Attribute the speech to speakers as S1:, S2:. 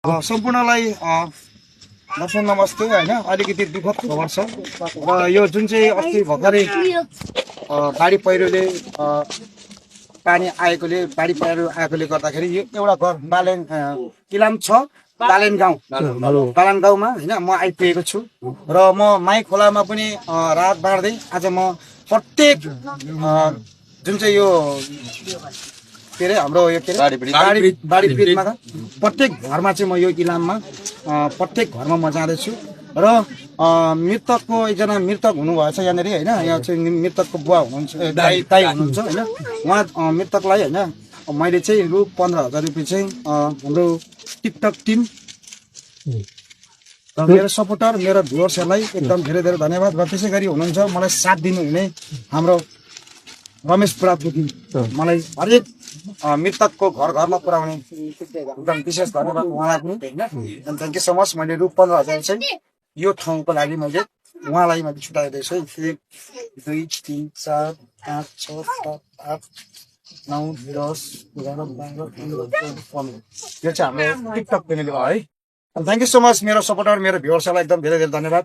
S1: सम्पूर्णलाई दर्शन नमस्ते होइन। अलिकति दुःखद खबर छ र यो जुन चाहिँ अस्ति भर्खरै बाढी पहिरोले बाढी पहिरो आएकोले गर्दाखेरि यो एउटा घर बालेन इलाम छ बालेन गाउँमा होइन म आइपुगेको छु र म माई खोलामा पनि रात बाँड्दै आज म प्रत्येक जुन चाहिँ यो के अरे हाम्रो यो के अरे बाढी पीडितमा प्रत्येक घरमा चाहिँ म यो इलाममा प्रत्येक घरमा म जाँदैछु र मृतकको एकजना मृतक हुनुभएछ यहाँनिर होइन। यहाँ चाहिँ मृतकको बुवा हुनुहुन्छ दाई हुनुहुन्छ होइन। उहाँ मृतकलाई होइन मैले चाहिँ रु 15,000 रुपियाँ चाहिँ हाम्रो टिकटक टिम र मेरो सपोर्टर मेरो भ्युअर्सहरूलाई एकदम धेरै धेरै धन्यवाद। र त्यसै गरी हुनुहुन्छ मलाई साथ दिनुहुने हाम्रो रमेश बुढाथोकी मलाई हरेक मृतकको घरमा पुर्याउने एकदम विशेष धन्यवाद उहाँलाई पनि होइन। Thank you so much. मैले रु 15,000 चाहिँ यो ठाउँको लागि मैले उहाँलाई मैले छुट्याइदिएछु। 1 2 3 4 5 6 7 8 9 10 11 12 13 14 यो चाहिँ हाम्रो टिकटक पेनले भयो है। थ्याङ्क यू सो मच मेरो सपोर्टर मेरो भ्युअर्सहरूलाई एकदम धेरै धेरै धन्यवाद।